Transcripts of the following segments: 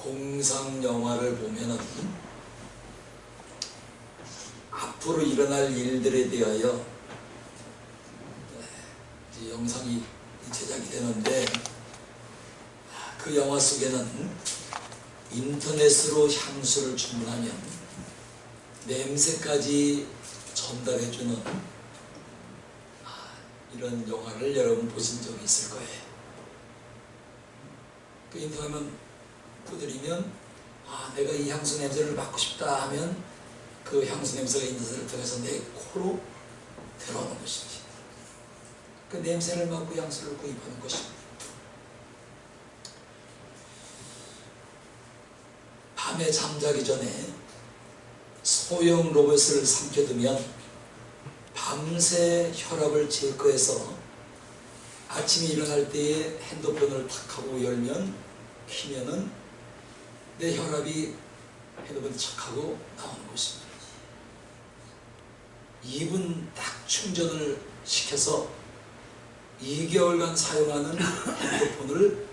공상 영화를 보면은 앞으로 일어날 일들에 대하여 이제 영상이 제작이 되는데, 그 영화 속에는 인터넷으로 향수를 주문하면 냄새까지 전달해주는 이런 영화를 여러분 보신 적이 있을 거예요. 그 인터넷만 두드리면 내가 이 향수 냄새를 맡고 싶다 하면 그 향수 냄새가 인터넷을 통해서 내 코로 들어오는 것이지. 그 냄새를 맡고 향수를 구입하는 것입니다. 밤에 잠자기 전에 소형 로봇을 삼켜두면 밤새 혈압을 체크해서 아침에 일어날 때에 핸드폰을 탁 하고 열면 키면은 내 혈압이 핸드폰을 착 하고 나오는 것입니다. 2분 딱 충전을 시켜서 2개월간 사용하는 핸드폰을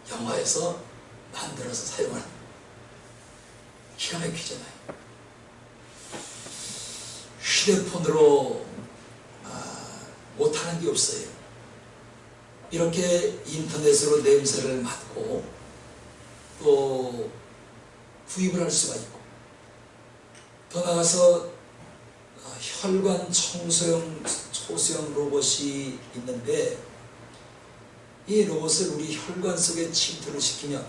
영화에서 만들어서 사용하는, 기가 막히잖아요. 휴대폰으로 못하는 게 없어요. 이렇게 인터넷으로 냄새를 맡고 또 구입을 할 수가 있고, 더 나아가서 혈관 청소용 초소형 로봇이 있는데, 이 로봇을 우리 혈관 속에 침투를 시키면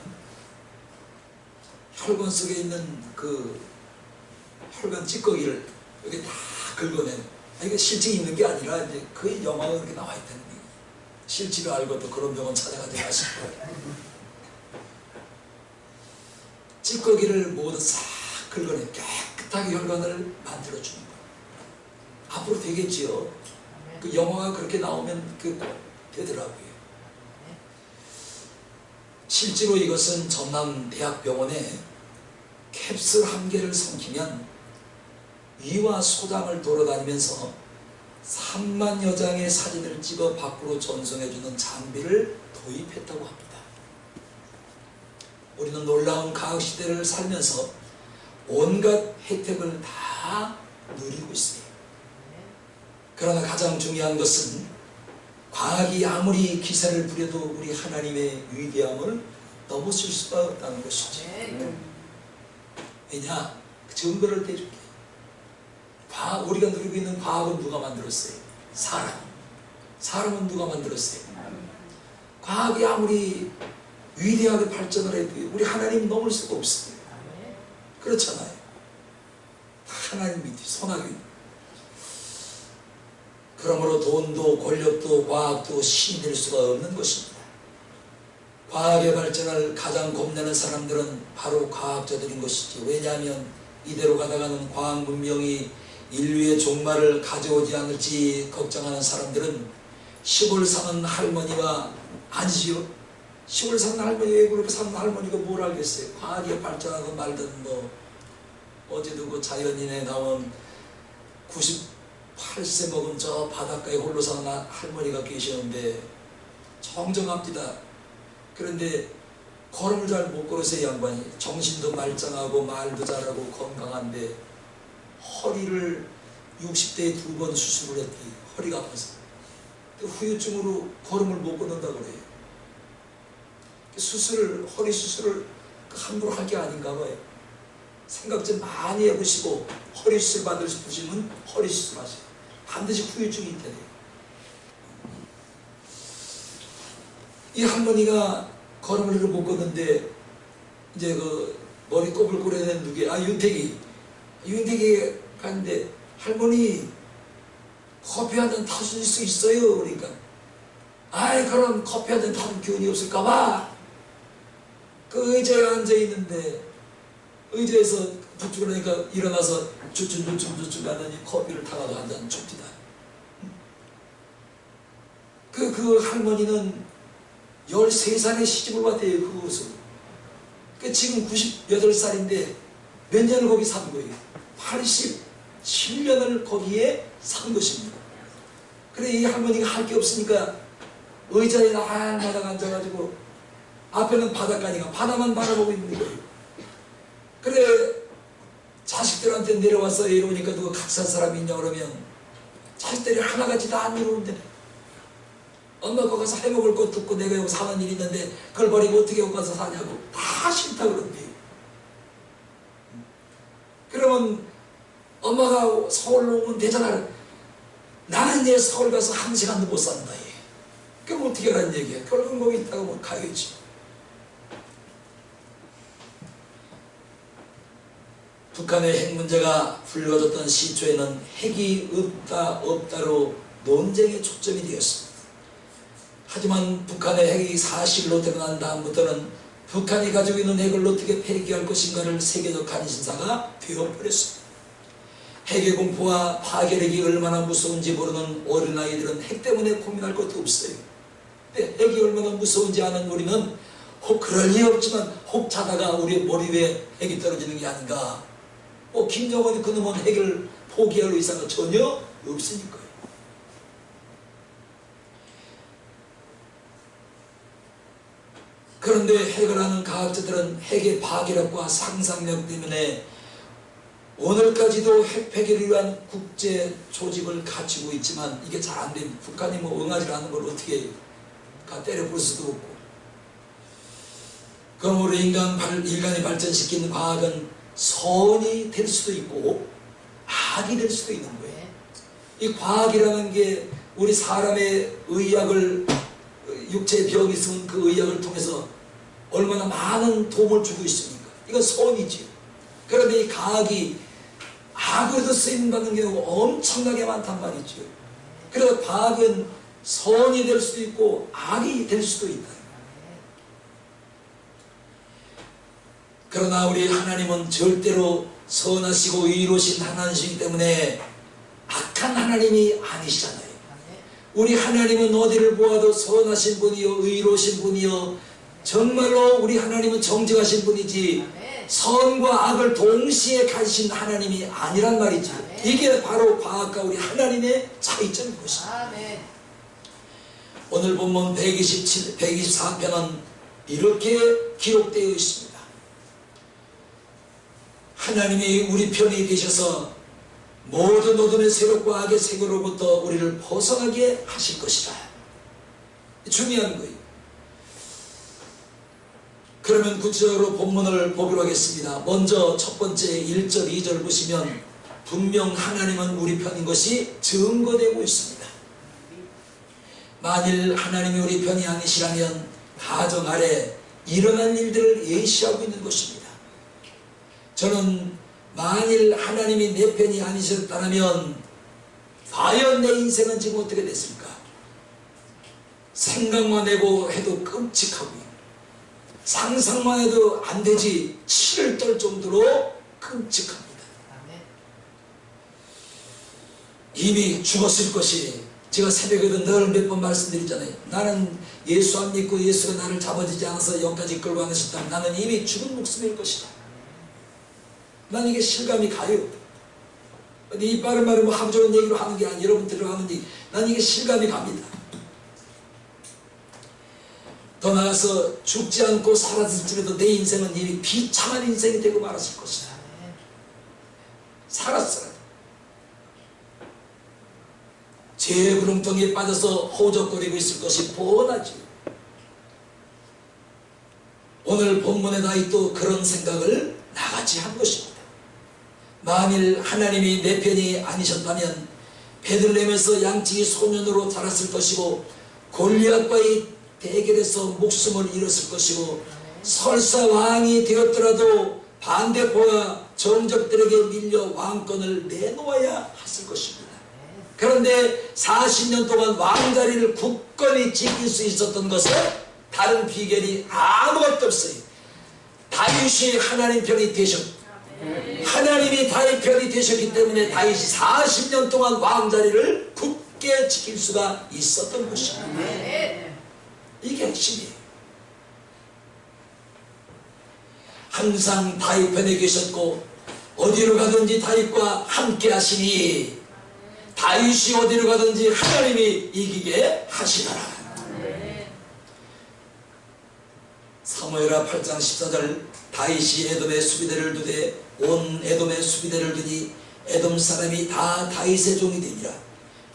혈관 속에 있는 그 혈관 찌꺼기를 여기 다 긁어내는, 이게 실증이 있는 게 아니라 이제 그 영화가 그렇게 나와 있다는 거예요. 실제로 알고 또 그런 병원 찾아가지 마실 거예요. 찌꺼기를 모두 싹 긁어내 깨끗하게 혈관을 만들어주는 거예요. 앞으로 되겠지요. 그 영화가 그렇게 나오면 되더라고요. 실제로 이것은 전남대학병원에 캡슐 1개를 삼키면 위와 소장을 돌아다니면서 3만여 장의 사진을 찍어 밖으로 전송해주는 장비를 도입했다고 합니다. 우리는 놀라운 과학시대를 살면서 온갖 혜택을 다 누리고 있습니다. 그러나 가장 중요한 것은 과학이 아무리 기사를 부려도 우리 하나님의 위대함을 넘어설 수가 없다는 것이죠. 왜냐? 그 증거를 대줄게. 우리가 누리고 있는 과학은 누가 만들었어요? 사람은 누가 만들었어요? 과학이 아무리 위대하게 발전을 해도 우리 하나님 넘을 수가 없어요. 그렇잖아요. 하나님 밑에 손아귀. 그러므로 돈도 권력도 과학도 신이 될 수가 없는 것입니다. 과학의 발전을 가장 겁내는 사람들은 바로 과학자들인 것이지. 왜냐하면 이대로 가다가는 과학 문명이 인류의 종말을 가져오지 않을지 걱정하는 사람들은 시골 사는 할머니가 아니지요. 시골 사는 할머니, 외국으로 사는 할머니가 뭘 알겠어요. 과학이 발전하고 말든 어제도 그 자연인에 나온 98세 먹은 저 바닷가에 홀로 사는 할머니가 계시는데 정정합니다. 그런데 걸음을 잘 못 걸으세요. 양반이 정신도 말짱하고 말도 잘하고 건강한데 허리를 60대에 2번 수술을 했더니 허리가 아파서 후유증으로 걸음을 못 걷는다고 그래요. 허리 수술을 함부로 할 게 아닌가 봐요. 생각 좀 많이 해보시고 허리 수술 받을 싶으시면 허리 수술 하세요. 반드시 후유증이 있다네요. 이 할머니가 걸음을 못 걷는데 이제 그 머리 꼬불꼬불해낸 누구야? 윤택이 갔는데 할머니 커피 한 잔 타실 수 있어요? 그러니까 그럼 커피 한 잔 타는 기운이 없을까봐 그 의자에 앉아있는데 의자에서 북죽으니까 일어나서 주춤 하더니 커피를 타가지고 한 잔 줍니다. 그 할머니는 13살에 시집을 왔대요. 그곳으로. 지금 98살인데 몇 년을 거기 산 거예요. 87년을 거기에 산 것입니다. 그래 이 할머니가 할 게 없으니까 의자에 날마다 앉아가지고 앞에는 바닷가니까 바다만 바라보고 있는 거예요. 그래 자식들한테 내려와서 이러니까 누가 각살 사람이 있냐 그러면 자식들이 하나같이 다 안 이루는데 엄마 거기 가서 해먹을 것도 없고 내가 여기 사는 일이 있는데 그걸 버리고 어떻게 여기 가서 사냐고 다 싫다 그런대요. 그러면 엄마가 서울로 오면 되잖아. 나는 내 서울 가서 1시간도 못 산다. 그럼 어떻게 하라는 얘기야. 결국 거기 있다가 뭐 가야지. 북한의 핵 문제가 불거졌던 시초에는 핵이 없다 없다로 논쟁의 초점이 되었습니다. 하지만 북한의 핵이 사실로 드러난 다음부터는 북한이 가지고 있는 핵을 어떻게 폐기할 것인가를 세계적 관심사가 되어버렸습니다. 핵의 공포와 파괴력이 얼마나 무서운지 모르는 어린아이들은 핵 때문에 고민할 것도 없어요. 근데 핵이 얼마나 무서운지 아는 우리는 혹 그럴 리 없지만 혹 자다가 우리 머리 위에 핵이 떨어지는 게 아닌가. 김정은이 그놈은 핵을 포기할 의사가 전혀 없으니까요. 그런데 핵을 아는 과학자들은 핵의 파괴력과 상상력 때문에 오늘까지도 핵 폐기를 위한 국제 조직을 갖추고 있지만 이게 잘 안 됩니다. 북한이 응하지라는 걸 어떻게 때려 볼 수도 없고. 그러므로 인간이 발전시킨 과학은 선이 될 수도 있고 악이 될 수도 있는 거예요. 이 과학이라는 게 우리 사람의 의학을 육체에 병이 있으면 그 의학을 통해서 얼마나 많은 도움을 주고 있습니까? 이건 선이지. 그런데 이 과학이 악으로도 쓰임받는 경우가 엄청나게 많단 말이죠. 그래서 과학은 선이 될 수도 있고 악이 될 수도 있다. 그러나 우리 하나님은 절대로 선하시고 의로우신 하나님이시기 때문에 악한 하나님이 아니시잖아요. 우리 하나님은 어디를 보아도 선하신 분이요 의로우신 분이요 정말로 우리 하나님은 정직하신 분이지 선과 악을 동시에 가지신 하나님이 아니란 말이지. 이게 바로 과학과 우리 하나님의 차이점인 것입니다. 오늘 본문 124편은 이렇게 기록되어 있습니다. 하나님이 우리 편이 되셔서 모든 어둠의 세력과 악의 세계로부터 우리를 벗어나게 하실 것이다. 중요한 거예요. 그러면 구체적으로 본문을 보기로 하겠습니다. 먼저 첫 번째 1절 2절 보시면 분명 하나님은 우리 편인 것이 증거되고 있습니다. 만일 하나님이 우리 편이 아니시라면 가정 아래 일어난 일들을 예시하고 있는 것입니다. 저는 만일 하나님이 내 편이 아니셨다면 과연 내 인생은 지금 어떻게 됐을까? 생각만 해도 끔찍하고요. 상상만 해도 안 되지 치를 떨 정도로 끔찍합니다. 이미 죽었을 것이, 제가 새벽에도 늘 몇 번 말씀드리잖아요. 나는 예수 안 믿고 예수가 나를 잡아주지 않아서 여기까지 끌고 안 하셨다면 나는 이미 죽은 목숨일 것이다. 난 이게 실감이 가요. 이 빠른 말을 하루 종일 얘기로 하는 게 아니라 여러분들로 하는 얘기, 난 이게 실감이 갑니다. 더 나아가서 죽지 않고 살았을지라도 내 인생은 이미 비참한 인생이 되고 말았을 것이다. 살았어요. 죄의 구렁텅이에 빠져서 허우적거리고 있을 것이 뻔하지. 오늘 본문에 나이 또 그런 생각을 나같이 한 것입니다. 만일 하나님이 내 편이 아니셨다면 베들레헴에서 양치기 소년으로 자랐을 것이고 골리앗과의 대결에서 목숨을 잃었을 것이고 설사 왕이 되었더라도 반대포와 정적들에게 밀려 왕권을 내놓아야 했을 것입니다. 그런데 40년 동안 왕자리를 굳건히 지킬 수 있었던 것은 다른 비결이 아무것도 없어요. 다윗이 하나님 편이 되셨고 하나님이 다윗 편이 되셨기 때문에 다윗이 40년 동안 왕자리를 굳게 지킬 수가 있었던 것입니다. 이게 핵심이에요. 항상 다윗 편에 계셨고 어디로 가든지 다윗과 함께 하시니 다윗이 어디로 가든지 하나님이 이기게 하시더라. 사무엘하 8장 14절 다윗이 에돔의 수비대를 두되 온 에돔의 수비대를 두니 에돔 사람이 다 다윗의 종이 되니라.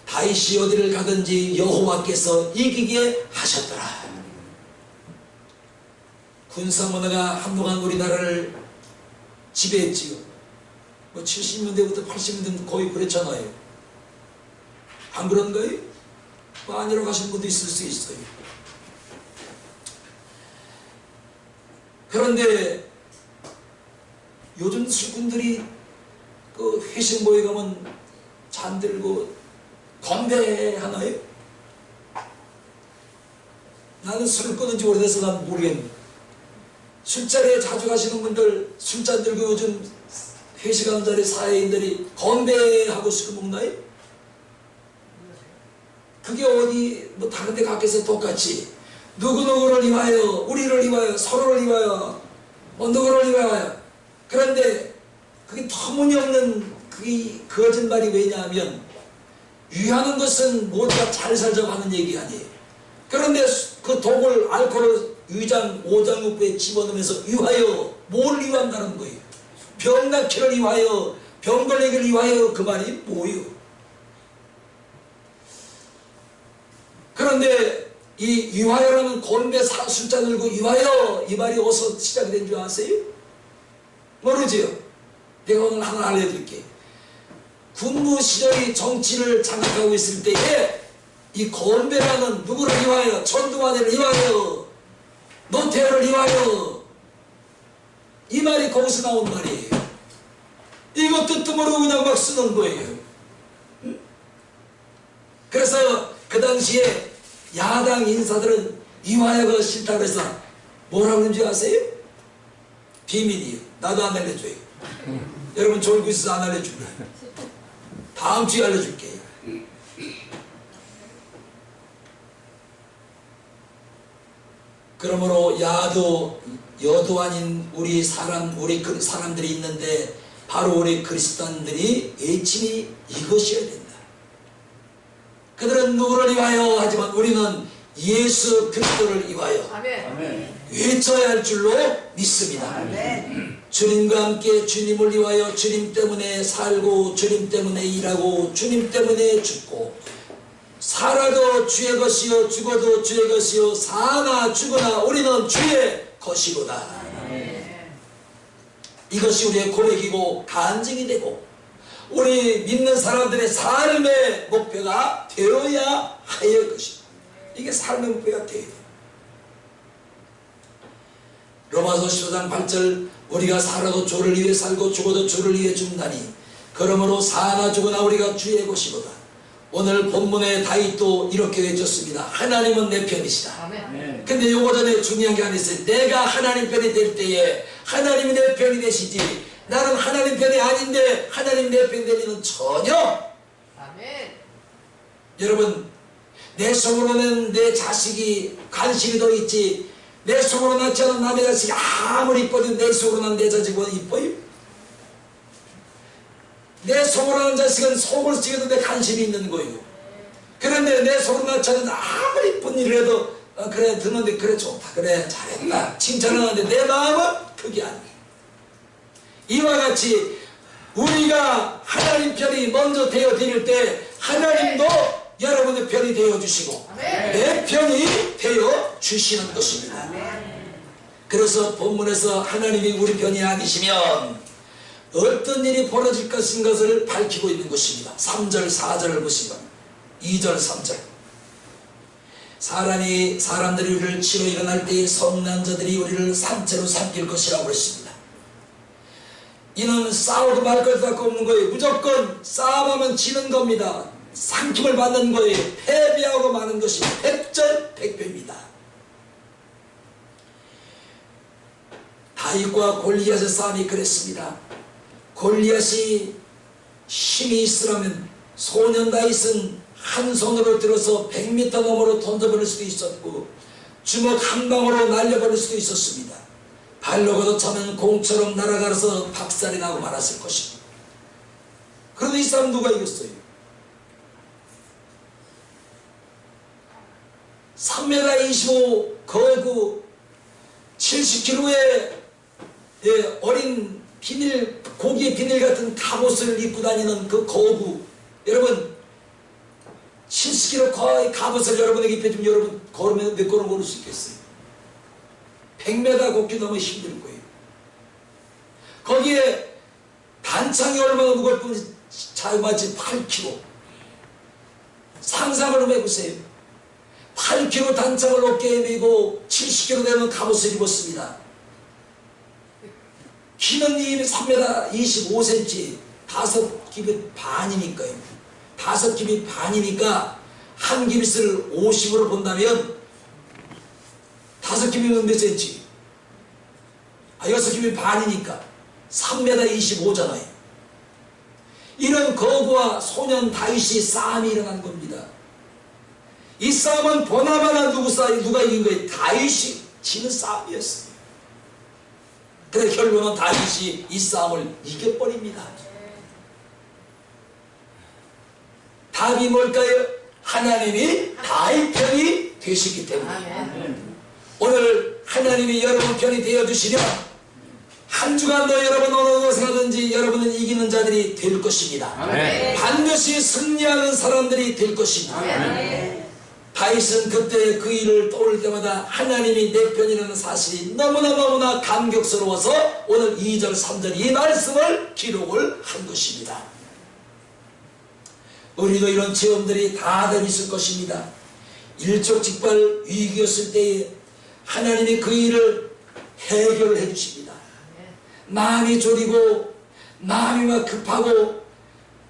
다윗이 어디를 가든지 여호와께서 이기게 하셨더라. 군사 문화가 한동안 우리나라를 지배했지요. 뭐 70년대부터 80년대 거의 그랬잖아요. 안 그런가요? 뭐 아니라고 하시는 분도 있을 수 있어요. 그런데 요즘 술꾼들이 그 회식 모에 가면 잔들고 건배하나요? 나는 술을 끊은 지 오래돼서 난 모르겠네. 술자리에 자주 가시는 분들 술잔 들고 요즘 회식하는 자리 사회인들이 건배하고 술 먹나요? 그게 어디 뭐 다른 데 가게서 똑같이 누구누구를 위하여 우리를 위하여 서로를 위하여 누구를 위하여. 그런데 그게 터무니없는 그게 거짓말이 왜냐하면 위하는 것은 모두가 잘 살자고 하는 얘기 아니에요. 그런데 그 독을 알코올을 위장 오장육부에 집어넣으면서 위하여 뭘 위한다는 거예요? 병 낫기를 위하여 병 걸리기를 위하여. 그 말이 뭐예요? 그런데 이 위하여라는 건배 숫자 들고 위하여 이 말이 어디서 시작이 된 줄 아세요? 모르지요? 내가 오늘 하나 알려드릴게요. 군부 시절이 정치를 장악하고 있을 때에 이 건배라는 누구를 위하여 전두환을 위하여 노태우를 위하여 이 말이 거기서 나온 말이에요. 이거 뜻도 모르고 그냥 막 쓰는 거예요. 그래서 그 당시에 야당 인사들은 위하여가 싫다고 해서 뭐라고 그런지 아세요? 비밀이에요. 나도 안 알려줘요. 여러분 졸고 있어서 안 알려줄게. 다음 주에 알려줄게요. 그러므로 여도 아닌 우리 사람들이 있는데 바로 우리 그리스도인들이 외침이 이것이어야 된다. 그들은 누구를 위하여 하지만 우리는 예수 그리스도를 위하여 아멘. 외쳐야 할 줄로 믿습니다. 아멘. 주님과 함께 주님을 위하여 주님 때문에 살고 주님 때문에 일하고 주님 때문에 죽고 살아도 주의 것이요 죽어도 주의 것이요 사나 죽으나 우리는 주의 것이로다. 이것이 우리의 고백이고 간증이 되고 우리 믿는 사람들의 삶의 목표가 되어야 할 것이다. 이게 삶의 목표가 되어야 돼. 로마서 15장 8절 우리가 살아도 주를 위해 살고 죽어도 주를 위해 죽나니 그러므로 사나 죽으나 우리가 주의 것이로다. 오늘 본문의 다윗도 이렇게 외쳤습니다. 하나님은 내 편이시다. 아멘. 근데 요거 전에 중요한 게 하나 있어요. 내가 하나님 편이 될 때에 하나님이 내 편이 되시지 나는 하나님 편이 아닌데 하나님 내 편이 되리는 전혀. 아멘. 여러분 내 속으로는 내 자식이 관심이 더 있지 내 속으로 낳지 않은 남의 자식이 아무리 이뻐도 내 속으로 난 내 자식보다 이뻐요? 내 속으로 난 자식은 속을 쓰기도 내 관심이 있는 거예요. 그런데 내 속으로 낳지 않은 아무리 이쁜 일을 해도 그래 듣는데 그래 좋다 그래 잘했다 칭찬을 하는데 내 마음은 그게 아니에요. 이와 같이 우리가 하나님 편이 먼저 되어 드릴 때 하나님도 여러분의 편이 되어 주시고 내 편이 되어 주시는 것입니다. 그래서 본문에서 하나님이 우리 편이 아니시면 어떤 일이 벌어질 것인 것을 밝히고 있는 것입니다. 3절 4절을 보시면 2절 3절 사람들이 우리를 치러 일어날 때에 성난 자들이 우리를 산채로 삼킬 것이라고 그랬습니다. 이는 싸우고 말 것밖에 없는 거예요. 무조건 싸움하면 지는 겁니다. 삼킴을 받는 거예요. 패배하고 마는 것이 백전백패입니다. 다윗과 골리앗의 싸움이 그랬습니다. 골리앗이 힘이 있으라면 소년 다윗은 한 손으로 들어서 100m 너머로 던져버릴 수도 있었고 주먹 한 방으로 날려버릴 수도 있었습니다. 발로 걷어차면 공처럼 날아가서 박살이 나고 말았을 것입니다. 그런데 이 사람 누가 이겼어요? 3m 25 거구 70kg의 어린 비닐, 고기의 비닐 같은 갑옷을 입고 다니는 그 거부, 여러분 70kg 거의 갑옷을 여러분에게 입혀주면 여러분 걸으면 몇 걸음 걸을 수 있겠어요? 100m 걷기 너무 힘들 거예요. 거기에 단창이 얼마나 무거울 뿐 자유마치 8kg. 상상을 좀 해보세요. 8kg 단창을 어깨에 메고 70kg 되는 갑옷을 입었습니다. 키는 3m 25cm, 5깁이 반이니까요. 5깁이 반이니까 한 깁을 50으로 본다면 5깁이면 몇 cm? 6깁이 반이니까 3m 25잖아요. 이런 거구와 소년 다윗이 싸움이 일어난 겁니다. 이 싸움은 보나마나 누가 이긴 거예요? 다윗이 지는 싸움이었어요. 그래서 결론은 다윗이 이 싸움을 이겨버립니다. 답이 뭘까요? 하나님이 다윗 편이 되시기 때문에. 오늘 하나님이 여러분 편이 되어주시면 한 주간도 여러분 어느 곳에 가든지 여러분은 이기는 자들이 될 것입니다. 반드시 승리하는 사람들이 될 것입니다. 다윗은 그때 그 일을 떠올 때마다 하나님이 내 편이라는 사실이 너무나 감격스러워서 오늘 2절 3절 이 말씀을 기록을 한 것입니다. 우리도 이런 체험들이 다들 있을 것입니다. 일촉즉발 위기였을 때에 하나님이 그 일을 해결해 주십니다. 마음이 졸이고 마음이 막 급하고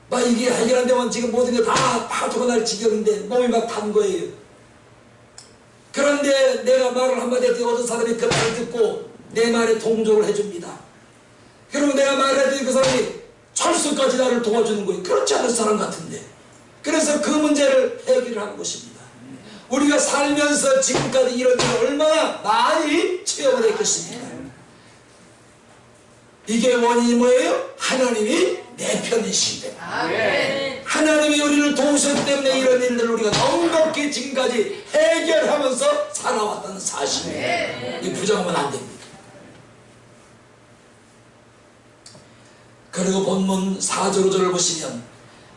막 이게 해결 안 되면 지금 모든 게 다 파도가 날 지경인데 몸이 막 탄 거예요. 그런데 내가 말을 한마디 했더니 어떤 사람이 그 말을 듣고 내 말에 동조를 해줍니다. 그리고 내가 말을 했더니 그 사람이 철수까지 나를 도와주는 거예요. 그렇지 않은 사람 같은데. 그래서 그 문제를 해결하는 것입니다. 우리가 살면서 지금까지 이런 일을 얼마나 많이 체험을 했겠습니까? 이게 원인이 뭐예요? 하나님이 내 편이시기 때문에. 하나님이 우리를 도우셨기 때문에 이런 일들을 우리가 넉넉히 지금까지 해결하면서 살아왔다는 사실이에요. 이 부정하면 안 됩니다. 그리고 본문 4절 5절을 보시면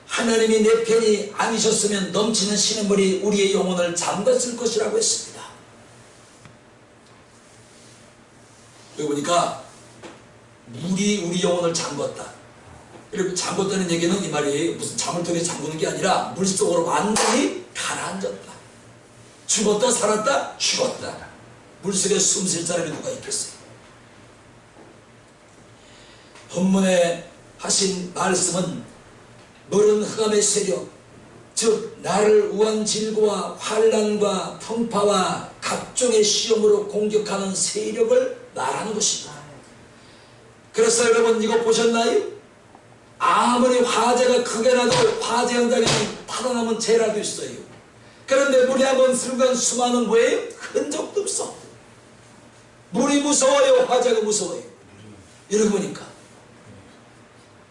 하나님이 내 편이 아니셨으면 넘치는 신음물이 우리의 영혼을 잠갔을 것이라고 했습니다. 여기 보니까 물이 우리 영혼을 잠궜다. 이렇게 잠궜다는 얘기는 이 말이 무슨 잠을 통해 잠그는 게 아니라 물속으로 완전히 가라앉았다. 죽었다 살았다 죽었다. 물속에 숨 쉴 사람이 누가 있겠어요? 본문에 하신 말씀은 너른 흑암의 세력, 즉 나를 우한 질고와 환난과 풍파와 각종의 시험으로 공격하는 세력을 말하는 것입니다. 그래서 여러분 이거 보셨나요? 아무리 화재가 크게 나도 화재 현장에 살아남은 재라도 있어요. 그런데 물이 한번 들어간 수많은 뭐예요? 흔적도 없어. 물이 무서워요? 화재가 무서워요? 이러고 보니까.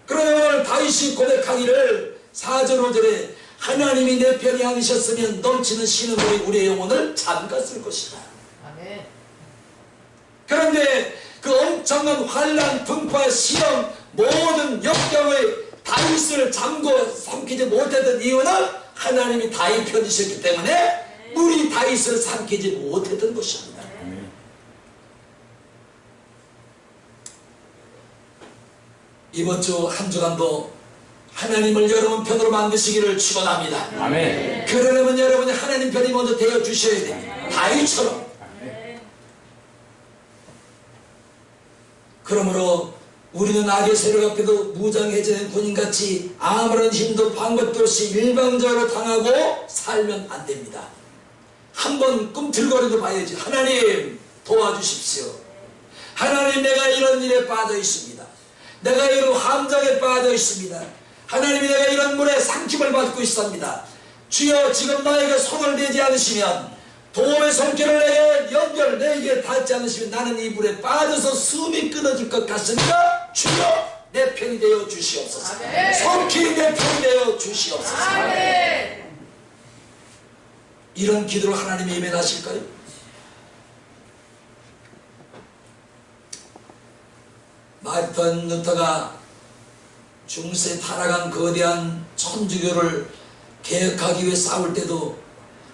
그러나 오늘 다윗이 고백하기를 4절 5절에 하나님이 내 편이 아니셨으면 넘치는 신음물이 우리의 영혼을 잠갔을 것이다. 아멘. 그런데 그 엄청난 환난, 풍파, 시험, 모든 역경을 다윗을 잠궈 삼키지 못했던 이유는 하나님이 다윗 편이셨기 때문에 물이 다윗을 삼키지 못했던 것입니다. 이번 주 한 주간도 하나님을 여러분 편으로 만드시기를 축원합니다. 아멘. 그러려면 여러분이 하나님 편이 먼저 되어 주셔야 됩니다. 다윗처럼. 그러므로 우리는 악의 세력 앞에도 무장해제된 군인같이 아무런 힘도 방법도 없이 일방적으로 당하고 살면 안 됩니다. 한번 꿈틀거리도 봐야지. 하나님 도와주십시오. 하나님 내가 이런 일에 빠져 있습니다. 내가 이런 함정에 빠져 있습니다. 하나님이 내가 이런 물에 삼킴을 받고 있습니다. 주여 지금 나에게 손을 대지 않으시면 도움의 손길을 내게 내게 닿지 않으시면 나는 이 물에 빠져서 숨이 끊어질 것 같으니까 주여 내 편이 되어 주시옵소서. 손길이 내 편이 되어 주시옵소서. 아멘. 이런 기도를 하나님이 임해하실까요? 마르틴 루터가 중세 타락한 거대한 천주교를 개혁하기 위해 싸울 때도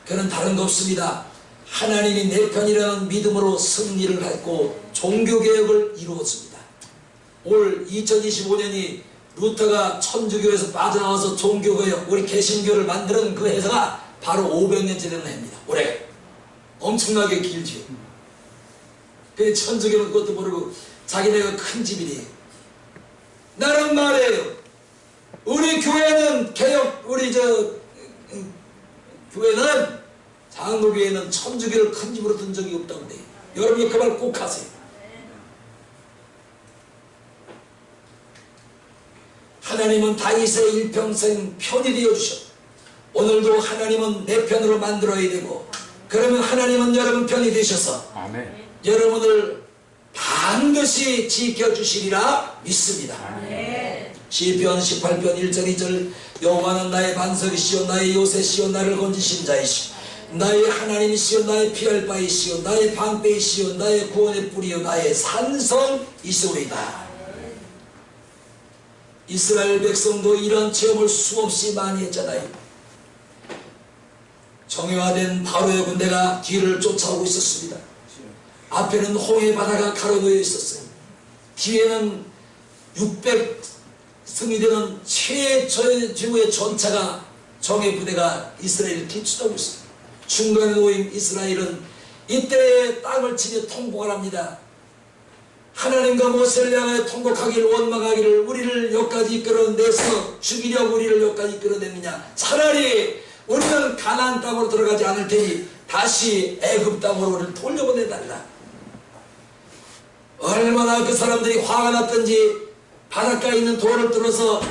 그는 다른 거 없습니다. 하나님이 내 편이라는 믿음으로 승리를 했고 종교개혁을 이루었습니다. 올 2025년이 루터가 천주교에서 빠져나와서 종교개혁, 우리 개신교를 만드는 그 해사가 바로 500년째 되는 해입니다. 올해 엄청나게 길죠. 그 천주교는 그것도 모르고 자기네가 큰 집이니 나는 말해요. 우리 교회는 개혁, 우리 교회는 장로교회는 천주교를 큰 집으로 든 적이 없다고 돼요. 여러분이 그 말 꼭 하세요. 하나님은 다윗의 일평생 편이 되어주셨고 오늘도 하나님은 내 편으로 만들어야 되고 그러면 하나님은 여러분 편이 되셔서 아멘. 여러분을 반드시 지켜주시리라 믿습니다. 아멘. 시편 18편 1절 2절 여호와는 나의 반석이시오 나의 요새시오 나를 건지신 자이시오 나의 하나님이시오 나의 피할 바이시오 나의 방패이시오 나의 구원의 뿌리요 나의 산성이시오이다. 이스라엘 백성도 이런 체험을 수없이 많이 했잖아요. 정예화된 바로의 군대가 뒤를 쫓아오고 있었습니다. 앞에는 홍해 바다가 가로놓여 있었어요. 뒤에는 600승이 되는 최저의 전차가 정예 부대가 이스라엘을 뒤쫓아오고 있습니다. 중간에 놓인 이스라엘은 이때 땅을 치며 통곡을 합니다. 하나님과 모세를 향하여 통곡하기를 원망하기를 우리를 여기까지 이끌어내서 죽이려고 우리를 여기까지 이끌어냈느냐. 차라리 우리는 가나안 땅으로 들어가지 않을 테니 다시 애굽 땅으로 우리를 돌려보내달라. 얼마나 그 사람들이 화가 났던지 바닷가에 있는 돌을 들어서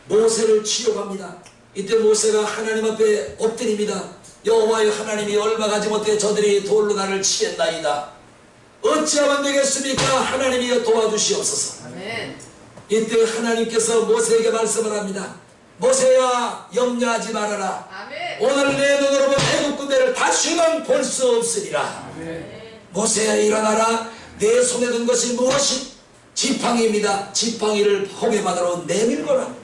모세를 치려고합니다. 이때 모세가 하나님 앞에 엎드립니다. 여호와여 하나님이 얼마가지 못해 저들이 돌로 나를 치겠나이다. 어찌하면 되겠습니까? 하나님이 도와주시옵소서. 아멘. 이때 하나님께서 모세에게 말씀을 합니다. 모세야 염려하지 말아라. 아멘. 오늘 내 눈으로 본 애국 군대를 다시는 볼 수 없으리라. 모세야 일어나라. 내 손에 든 것이 무엇이? 지팡이입니다. 지팡이를 홍해바다로 내밀거라.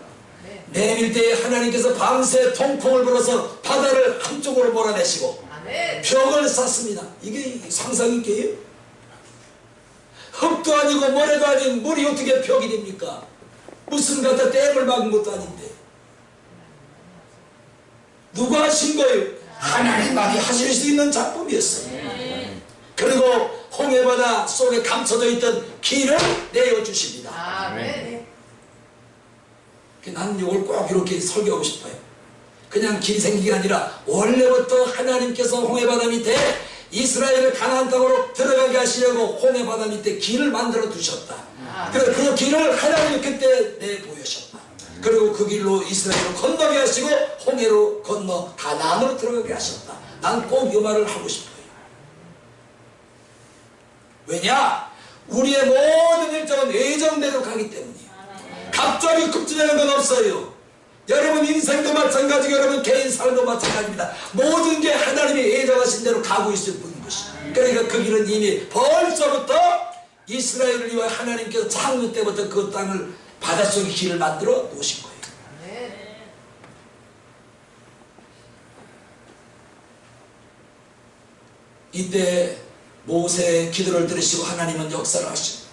내밀 때에 하나님께서 밤새 통풍을 불어서 바다를 한쪽으로 몰아내시고 아멘. 벽을 쌌습니다. 이게 상상일게요? 흙도 아니고 모래도 아닌 물이 어떻게 벽이 됩니까? 무슨 갖다 댐을 막은 것도 아닌데 누가 하신 거예요? 하나님만이 하실 수 있는 작품이었어요. 그리고 홍해바다 속에 감춰져 있던 길을 내어주십니다. 아멘. 나는 이걸 꼭 이렇게 설교하고 싶어요. 그냥 길이 생긴 게 아니라 원래부터 하나님께서 홍해바다 밑에 이스라엘을 가나안 땅으로 들어가게 하시려고 홍해바다 밑에 길을 만들어 두셨다. 그래서 그 길을 하나님이 그때 내보여셨다. 그리고 그 길로 이스라엘을 건너게 하시고 홍해로 건너 가나안으로 들어가게 하셨다. 난 꼭 이 말을 하고 싶어요. 왜냐? 우리의 모든 일정은 예정대로 가기 때문이에요. 갑자기 급진하는 건 없어요. 여러분 인생도 마찬가지고 여러분 개인 삶도 마찬가지입니다. 모든 게 하나님이 예정하신 대로 가고 있을 뿐인 것이죠. 그러니까 그 길은 이미 벌써부터 이스라엘을 위하여 하나님께서 창조 때부터 그 땅을 바닷속에 길을 만들어 놓으신 거예요. 아멘. 이때 모세의 기도를 들으시고 하나님은 역사를 하시고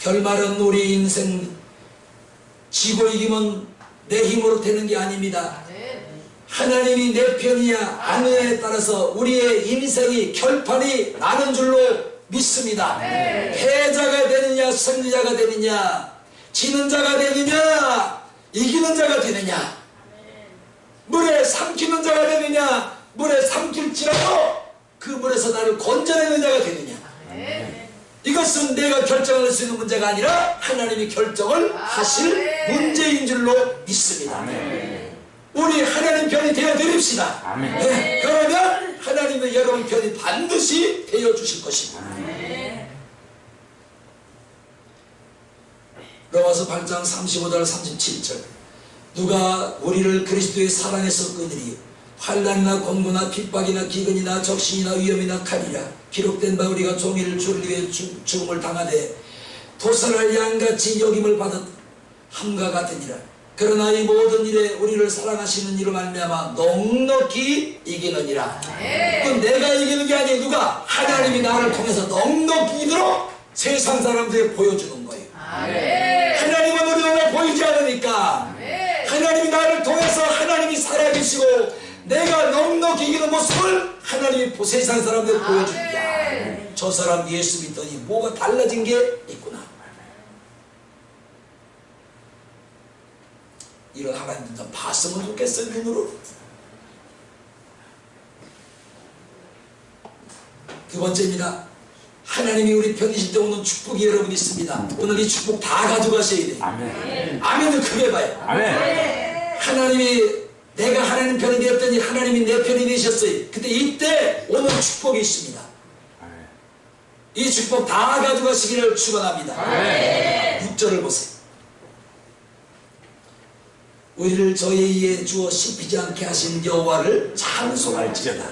결말은 우리 인생 지고 이기면 내 힘으로 되는 게 아닙니다. 아멘. 하나님이 내 편이야 아느냐에 따라서 우리의 인생이 결판이 나는 줄로 믿습니다. 패자가 되느냐 승리자가 되느냐 지는 자가 되느냐 이기는 자가 되느냐 물에 삼키는 자가 되느냐 물에 삼킬지라도 그 물에서 나를 건져내는 자가 되느냐. 아멘. 이것은 내가 결정할 수 있는 문제가 아니라 하나님이 결정을 하실 문제인 줄로 믿습니다. 아멘. 우리 하나님 편이 되어 드립시다. 아멘. 네, 그러면 하나님은 여러분 편이 반드시 되어 주실 것입니다. 아멘. 로마서 8장 35절 37절 누가 우리를 그리스도의 사랑에서 끊으리요 환난이나 곤고나 핍박이나 기근이나 적신이나 위험이나 칼이라 기록된 바 우리가 종일 주를 위해 죽음을 당하되 도살할 양같이 여김을 받은 함과 같으니라. 그러나 이 모든 일에 우리를 사랑하시는 이로 말미암아 넉넉히 이기느니라. 그건 내가 이기는 게 아니에요. 누가? 하나님이 나를 통해서 넉넉히 이기도록 세상 사람들에게 보여주는 거예요. 하나님은 우리 눈에 보이지 않으니까 하나님이 나를 통해서 하나님이 살아계시고 내가 넉넉히 이기는 모습을 하나님이 세상 사람들에게 보여줍니다. 저 사람 예수 믿더니 뭐가 달라진 게 있구나. 이런 하나님들 좀 봤으면 좋겠어요. 눈으로. 두 번째입니다. 하나님이 우리 편이실 때 오는 축복이 여러분 있습니다. 오늘 이 축복 다 가져가셔야 돼요. 아멘. 아멘을 크게 봐요. 아멘. 하나님이 내가 하나님 편이 되었더니 하나님이 내 편이 되셨어요. 근데 이때 오는 축복이 있습니다. 아멘. 이 축복 다 가져가시기를 축원합니다. 아멘. 6절을 보세요. 우리를 저희에 주어 씹히지 않게 하신 여호와를 찬송할지어다.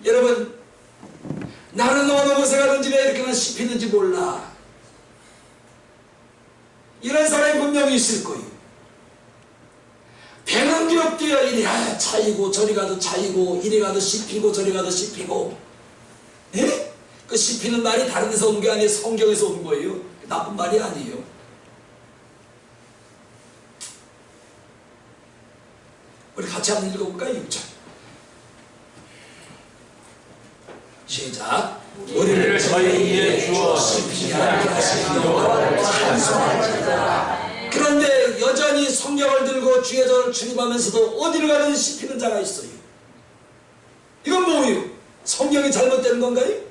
여러분, 나는 어느 곳에 가든지 왜 이렇게나 씹히는지 몰라. 이런 사람이 분명히 있을 거예요. 배는 기업되어 이리 차이고 저리 가도 차이고 이리 가도 씹히고 저리 가도 씹히고. 예? 그 씹히는 말이 다른 데서 온 게 아니에요. 성경에서 온 거예요. 나쁜 말이 아니에요. 우리 같이 한번 읽어볼까요? 6절 시작. 우리를 저희에게 주어 씹히지 않게 하신 여호와를 찬송할지어다. 그런데 여전히 성경을 들고 주의 전을 출입하면서도 어디를 가든 씹히는 자가 있어요. 이건 뭐예요? 성경이 잘못되는 건가요?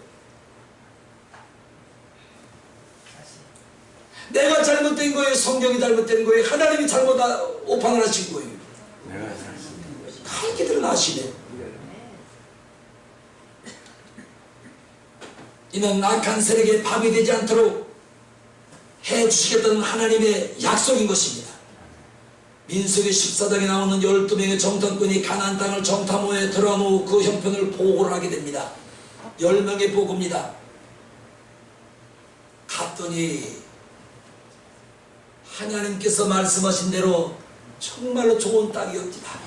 내가 잘못된 거예요? 성경이 잘못된 거예요? 하나님이 잘못 오판을 하신 거예요? 칼기들은 아시네. 이는 악한 세력에 파괴되지 않도록 해주시겠다는 하나님의 약속인 것입니다. 민수기 14장에 나오는 12명의 정탐꾼이 가나안 땅을 정탐호에 들어간 후 그 형편을 보고를 하게 됩니다. 10명의 보고입니다. 갔더니 하나님께서 말씀하신 대로 정말로 좋은 땅이었다.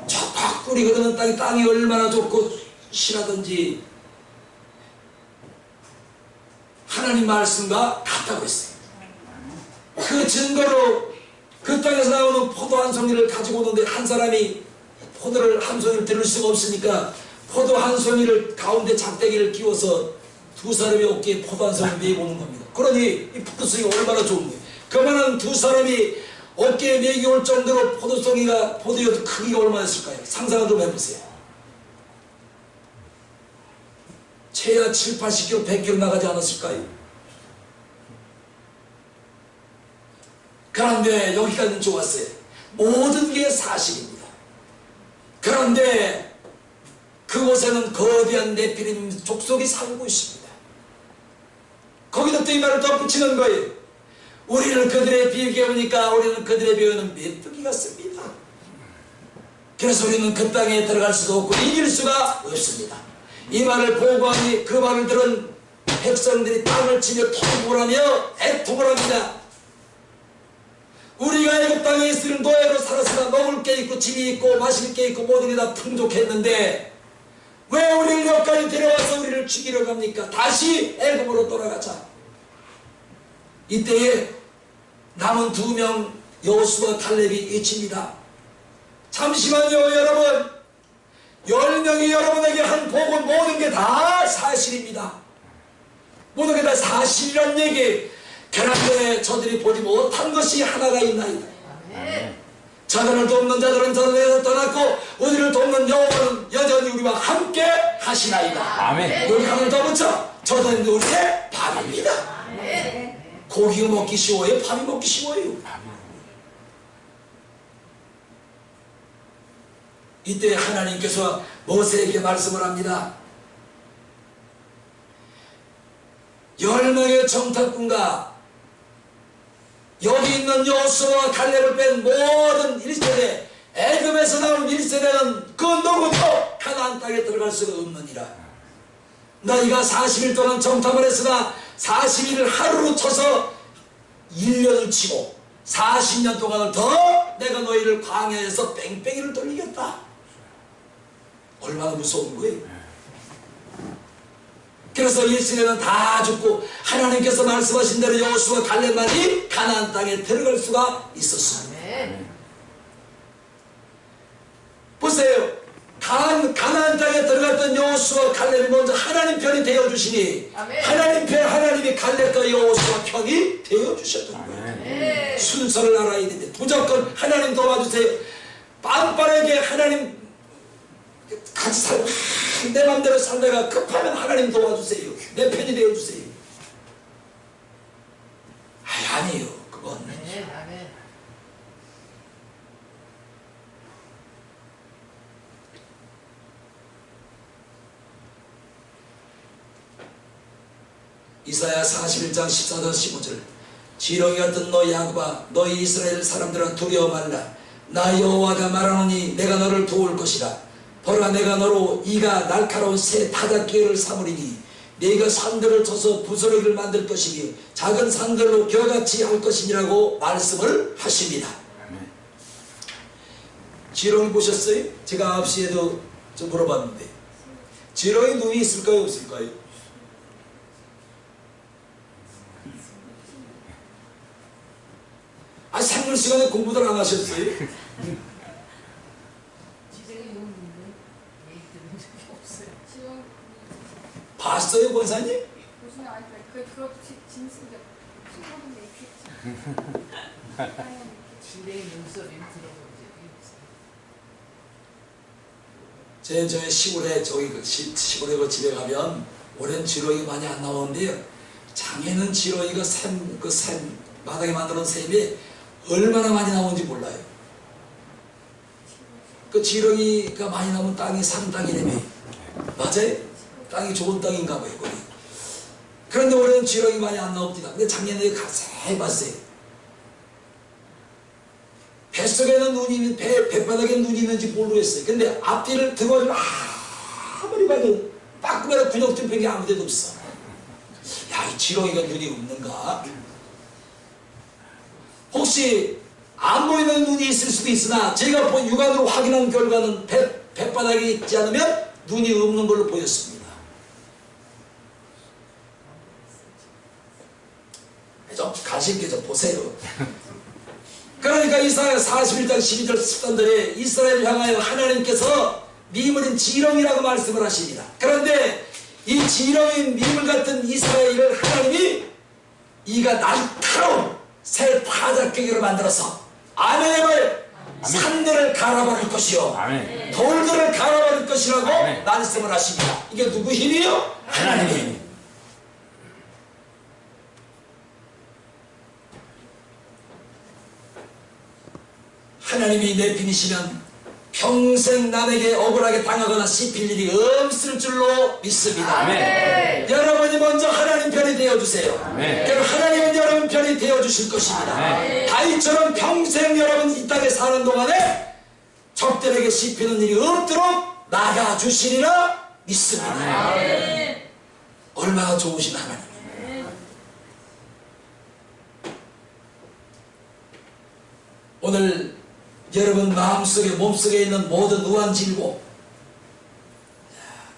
저 밭꿀이 흐르는 땅이 얼마나 좋고 실하든지 하나님 말씀과 같다고 했어요. 그 증거로 그 땅에서 나오는 포도 한 송이를 가지고 오는데 한 사람이 포도를 한 송이를 들을 수가 없으니까 포도 한 송이를 가운데 작대기를 끼워서 두 사람의 어깨에 포도 한 송이를 메고 오는 겁니다. 그러니 이 포도송이가 얼마나 좋은 거예요. 그만한 두 사람이 어깨에 메기 올 정도로 포도송이가 포도여도 크기가 얼마였을까요? 상상을 좀 해보세요. 최하 7, 80kg, 100kg 나가지 않았을까요? 그런데 여기까지는 좋았어요. 모든 게 사실입니다. 그런데 그곳에는 거대한 네피림 족속이 살고 있습니다. 거기다 또 이 말을 덧붙이는 거예요. 우리를 그들의 비에 깨우니까 우리는 그들의 비에는 메뚜기 같습니다. 그래서 우리는 그 땅에 들어갈 수도 없고 이길 수가 없습니다. 이 말을 보고하니 그 말을 들은 백성들이 땅을 치며 통곡을 하며 애통을 합니다. 우리가 애굽 땅에 있을 노예로 살았으나 먹을 게 있고 집이 있고 마실 게 있고 모든 게 다 풍족했는데 왜 우리를 여기까지 데려와서 우리를 죽이려 합니까? 다시 애굽으로 돌아가자. 이때에 남은 2명 여호수아 칼렙이 외칩니다. 잠시만요 여러분. 10명이 여러분에게 한 복은 모든 게 다 사실입니다. 모든 게 다 사실이란 얘기. 그런데 저들이 보지 못한 것이 하나가 있나이다. 저들을 돕는 자들은 저들에서 떠났고 우리를 돕는 여호와는 여전히 우리와 함께 하시나이다. 아멘. 여기 하나 더 붙여. 저들은 우리의 밥입니다. 고기가 먹기 쉬워요? 밥이 먹기 쉬워요? 이때 하나님께서 모세에게 말씀을 합니다. 10명의 정탐꾼과 여기 있는 여호수아와 갈렙을 뺀 모든 1세대, 애굽에서 나온 1세대는 그 누구도 가나안 땅에 들어갈 수가 없느니라. 너희가 40일 동안 정탐을 했으나 40일을 하루로 쳐서 1년을 치고 40년 동안을 더 내가 너희를 광야에서 뺑뺑이를 돌리겠다. 얼마나 무서운 거예요. 그래서 이스라엘은 다 죽고 하나님께서 말씀하신 대로 여호수아 갈렙만이 가나안 땅에 들어갈 수가 있었습니다. 보세요. 가나안 땅에 들어갔던 여호수아 갈렙이 먼저 하나님 편이 되어주시니 아멘. 하나님 편 하나님이 갈렙과 여호수아 편이 되어주셨던 거예요. 순서를 알아야 됩니다. 무조건 하나님 도와주세요. 빤빤하게 하나님 같이 살고 내 맘대로 살다가 급하면 하나님 도와주세요. 내 편이 되어주세요. 아니에요. 그건 이사야 41장 14절 15절 지렁이 같은 너 야곱아 너희 이스라엘 사람들아 두려워 말라. 나 여호와가 말하노니 내가 너를 도울 것이라. 보라 내가 너로 이가 날카로운 새 타작기를 삼으리니 네가 산들을 쳐서 부스러기를 만들 것이니 작은 산들로 겨같이 할 것이니라고 말씀을 하십니다. 지렁이 보셨어요? 제가 9시에도 좀 물어봤는데 지렁이 눈이 있을까요 없을까요? 생물 시간에 공부들 안 하셨어요? 봤어요, 권사님? 무슨 아니 그것도 진승적 신고는 지뢰의 눈소리를 들어본 적이 없어요. 저희 시골에 시골에 그 집에 가면 올해는 지렁이 많이 안 나오는데요. 작년에는 지렁이가 샘 마당에 만들어놓은 샘이 얼마나 많이 나오는지 몰라요. 그 지렁이가 많이 나오면 땅이 산 땅이라며. 맞아요? 땅이 좋은 땅인가 봐요, 거기. 그런데 올해는 지렁이 많이 안 나옵니다. 근데 작년에 가세히 봤어요. 뱃속에는 눈이 있는, 뱃바닥에 눈이 있는지 모르겠어요. 근데 앞뒤를 등어를 아무리 봐도 빠꾸마다 근육좀 뺀 게 아무 데도 없어. 야, 이 지렁이가 눈이 없는가? 혹시 안 보이는 눈이 있을 수도 있으나 제가 육안으로 확인한 결과는 뱃바닥에 있지 않으면 눈이 없는 걸로 보였습니다. 좀 관심 있게 좀 보세요. 그러니까 이사야 41장 12절 13절에 이스라엘을 향하여 하나님께서 미물인 지렁이라고 말씀을 하십니다. 그런데 이 지렁이 미물 같은 이스라엘을 하나님이 이가 날카로운 새 타작경으로 만들어서 아멘을 산들을 갈아버릴 것이요 아멘. 돌들을 갈아버릴 것이라고 아멘. 말씀을 하십니다. 이게 누구 힘이요? 하나님의 힘. 하나님이 내 편이시면 평생 남에게 억울하게 당하거나 씹힐 일이 없을 줄로 믿습니다. 아멘. 여러분이 먼저 하나님 편이 되어주세요. 아멘. 그럼 하나님은 여러분 편이 되어주실 것입니다. 아멘. 다윗처럼 평생 여러분 이 땅에 사는 동안에 적들에게 씹히는 일이 없도록 나가주시리라 믿습니다. 아멘. 얼마나 좋으신 하나님. 오늘 여러분 마음속에 몸속에 있는 모든 우환질고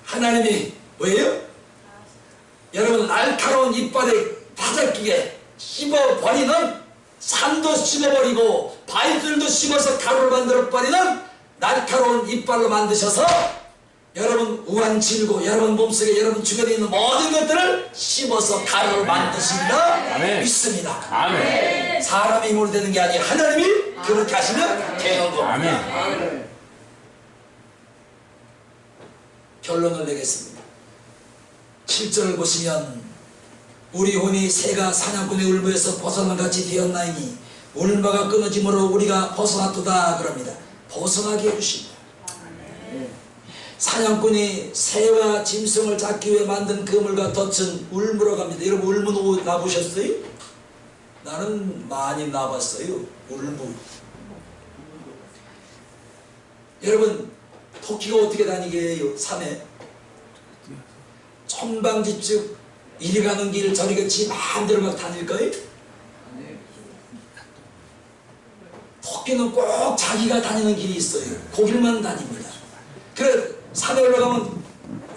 하나님이 왜요? 여러분 날카로운 이빨에 타작기에 씹어버리는 산도 씹어버리고 바위들도 씹어서 가루를 만들어버리는 날카로운 이빨로 만드셔서 여러분 우환질고 여러분 몸속에 여러분 주변에 있는 모든 것들을 씹어서 가루를 만드시리라 아멘. 믿습니다. 아멘. 사람이 힘으로 되는 게 아니라 하나님이 그렇게 하시면 되는 겁니다. 아멘. 결론을 내겠습니다. 7절을 보시면 우리 혼이 새가 사냥꾼의 울무에서 벗어난 같이 되었나이니 울마가 끊어짐으로 우리가 벗어났도다 그럽니다. 벗어나게 해주십니다. 사냥꾼이 새와 짐승을 잡기 위해 만든 그물과 덫은 울무로 갑니다. 여러분 울무 나보셨어요? 나는 많이 나봤어요. 울무. 여러분 토끼가 어떻게 다니게 해요? 산에 천방지축 이리 가는 길 저리 같이 마음대로 막 다닐까요? 아니에요. 토끼는 꼭 자기가 다니는 길이 있어요. 그 길만 다닙니다. 그래 산에 올라가면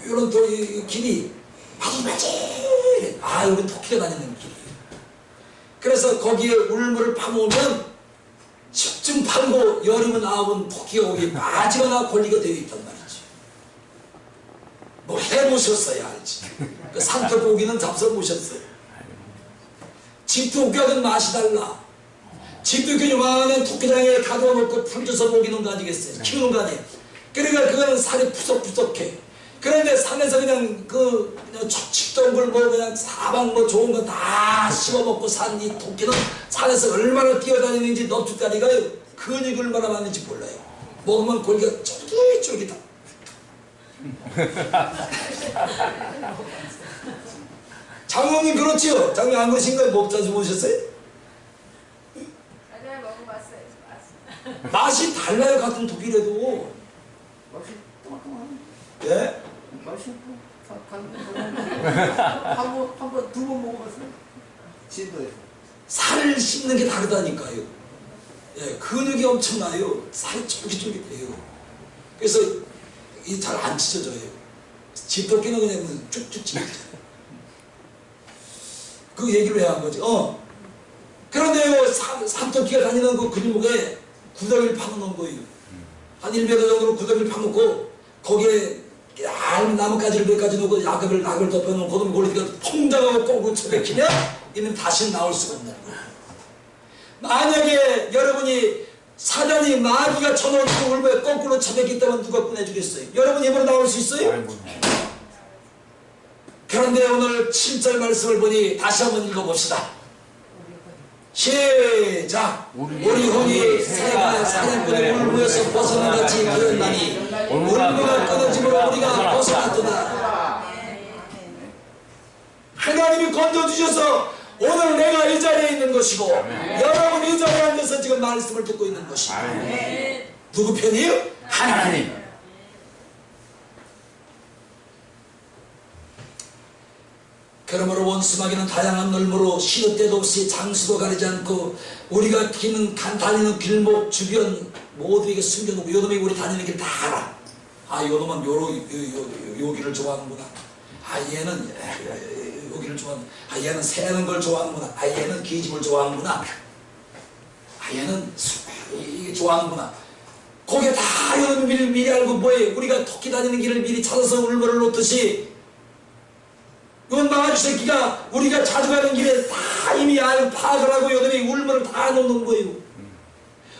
이런 또 이 길이 마지막에 여기 토끼가 다니는 길이에요. 그래서 거기에 울물을 파놓으면 10중 8구 여름은 9은 토끼가 거기에 빠지거나 걸리게 되어 있단 말이죠. 뭐 해보셨어야 알지. 그 산토고기는 잡숴보셨어요. 집토끼하고는 맛이 달라. 집토끼 요만한 토끼장에 가둬놓고 풀 줘서 먹이는 거 아니겠어요? 키우는 거 아니에요? 그러니까 그거는 살이 푸석푸석해. 그런데 산에서 그냥 그냥 척칙동굴 뭐 그냥 사방 뭐 좋은 거 다 씹어먹고 산 이 토끼는 산에서 얼마나 뛰어다니는지 넙죽다리가 근육이 얼마나 많은지 몰라요. 먹으면 고기가 쫄깃쫄깃하다. 장모님 그렇지요? 장모님 안 그러신가요? 못 자주 보셨어요? 아니야 먹어봤어요. 맛있어. 맛이 달라요. 같은 토끼라도. 맛이 또마또마하네. 예? 맛이 한번 두 번 먹어봤어요. 진도에서. 살을 씹는 게 다르다니까요. 예, 근육이 엄청나요. 살이 쫄깃쫄깃해요. 그래서 이 잘 안 찢어져요. 집토끼는 그냥 쭉쭉 찢어져. 그 얘기를 왜 한 거지? 그런데요, 산토끼가 다니는 그 근육에 구덩이를 파놓은 거예요. 한 1m 정도로 구덩이를 파놓고 거기에 얇은 나뭇가지를 몇 가지 놓고 낙을 덮여놓고 고리가 통장하고 꽁꽁 쳐박히면 이는 다시는 나올 수가 없는 거예요. 만약에 여러분이 사단이 마귀가 쳐놓은 그 울보에 거꾸로 쳐박혔다면 누가 꺼내주겠어요? 여러분 입으로 나올 수 있어요? 그런데 오늘 7절 말씀을 보니 다시 한번 읽어봅시다. 시작! 우리 혼이 새가 사냥꾼의 울무에서 벗어난 같이 되었나니 울무가 끊어짐으로 우리가 벗어났도다. 하나님이 건져주셔서 오늘 내가 이 자리에 있는 것이고 여러분 이 자리에 앉아서 지금 말씀을 듣고 있는 것이고 누구 편이에요? 하나님. 그러므로 원수마귀는 다양한 널모로 시도 때도 없이 장수도 가리지 않고 우리가 다니는 길목 주변 모두에게 숨겨놓고 요놈이 우리 다니는 길 다 알아. 요놈은 요 길을 좋아하는구나. 얘는 여기를 좋아하는. 얘는 새는 걸 좋아하는구나. 얘는 기집을 좋아하는구나. 얘는 이게 좋아하는구나. 거기에 다 요놈이 미리 알고 뭐예요? 우리가 토끼 다니는 길을 미리 찾아서 울무를 놓듯이 이건 마귀 새끼가 우리가 자주 가는 길에 다 이미 알고 파악을 하고 요놈이 울무를 다 놓는 거예요.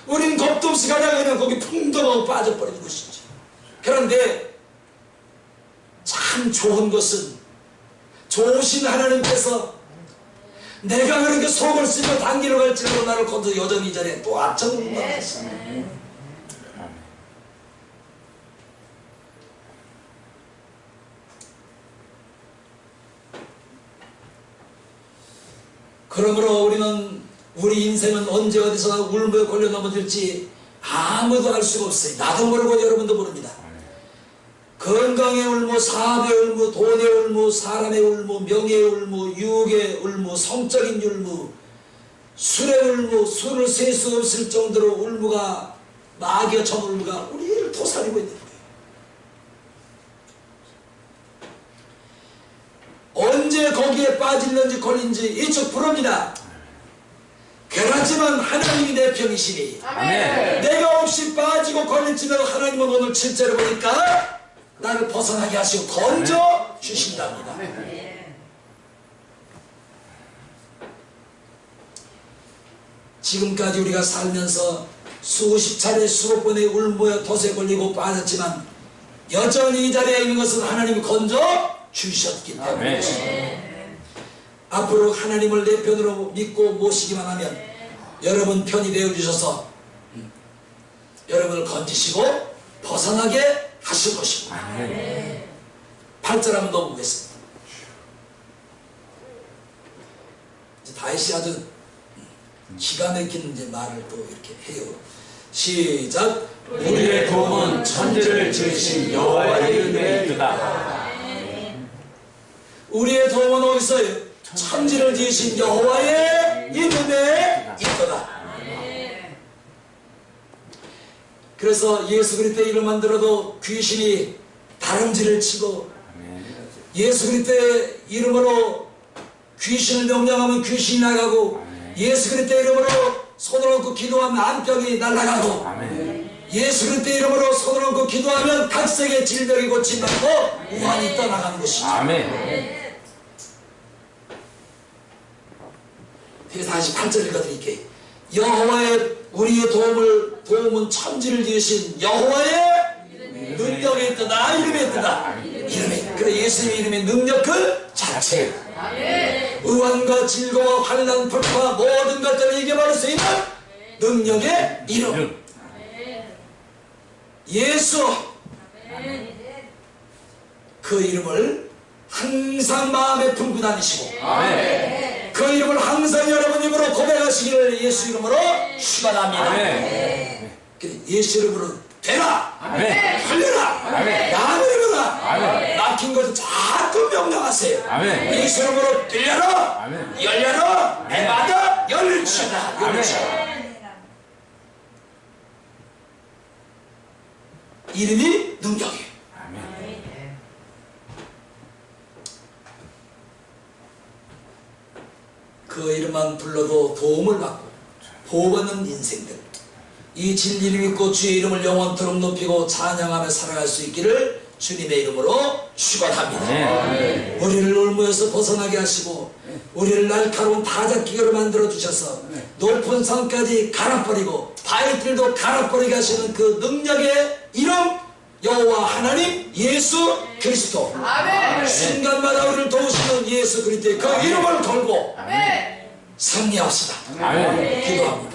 우리는 겁도 없이 가다가 그냥 거기 풍덩하고 빠져버리는 것이지. 그런데 참 좋은 것은 좋으신 하나님께서 내가 그렇게 속을 쓰고 단기로 갈지라도 나를 건져 여전히 이 자리에 또 앞서는 것 같습니다. 그러므로 우리 인생은 언제 어디서 울무에 걸려 넘어질지 아무도 알 수가 없어요. 나도 모르고 여러분도 모릅니다. 건강의 울무, 사업의 울무, 돈의 울무, 사람의 울무, 명예의 울무, 유혹의 울무, 성적인 울무, 술의 울무, 술을 셀 수 없을 정도로 울무가 마귀가 전 울무가 우리를 도사리고 있는 거예요. 언제 거기에 빠질는지 걸린지 이쪽 부릅니다. 그렇지만 하나님이 내 편이시니 아멘. 내가 혹시 빠지고 걸릴지는 하나님은 오늘 7절에 보니까 나를 벗어나게 하시고 건져 주신답니다. 지금까지 우리가 살면서 수십 차례 수백 번의 울무에 덫에 걸리고 빠졌지만 여전히 이 자리에 있는 것은 하나님이 건져 주셨기 때문입니다. 앞으로 하나님을 내 편으로 믿고 모시기만 하면 여러분 편이 되어주셔서 여러분을 건지시고 벗어나게 하실 것입니다. 8절 한번 넣어보겠습니다. 이제 다윗이 아주 기가 막힌 이제 말을 또 이렇게 해요. 시작. 우리의 도움은 천지를 지으신 여호와의 이름에 있도다. 우리의 도움은 거기서 천지를 지으신 여호와의 이름에 있도다. 그래서 예수 그리스도의 이름만 들어도 귀신이 다름질을 치고, 예수 그리스도의 이름으로 귀신을 명령하면 귀신이 나가고, 예수 그리스도의 이름으로 손을 얹고 기도하면 암병이 날아가고, 예수 그리스도의 이름으로 손을 얹고 기도하면 각색의 질병이 고침받고 우환이 떠나가는 것이죠. 아멘. 그래서 다시 8절 읽어드릴게요. 여호와의 우리의 도움은 천지를 지으신 여호와의 능력에 있도다. 이름에 있도다. 이름에. 그래, 예수님의 이름의 능력 그 자체. 의환과 질고와 환난 불과 모든 것들을 이겨버릴 수 있는 능력의 이름. 예수. 그 이름을 항상 마음에 품고 다니시고, 그 이름을 항상 여러분 입으로 고백하시기를 예수 이름으로 축원합니다. 그래, 예수 이름으로 되라, 흘려라, 양을 입어라, 막힌 것을 자꾸 명령하세요. 예수 이름으로 들려라, 열려라, 내 마다 열리시다. 이름이 능력이에요. 그 이름만 불러도 도움을 받고 보호받는 인생들, 이 진리를 믿고 주의 이름을 영원토록 높이고 찬양하며 살아갈 수 있기를 주님의 이름으로 축원합니다. 우리를 울무에서 벗어나게 하시고 우리를 날카로운 타작기계로 만들어 주셔서 높은 산까지 갈아버리고 바위들도 갈아버리게 하시는 그 능력의 이름 여호와 하나님 예수 그리스도. 순간마다 우리를 도우시는 예수 그리스도의 그 이름을 걸고 승리합시다. 기도합니다.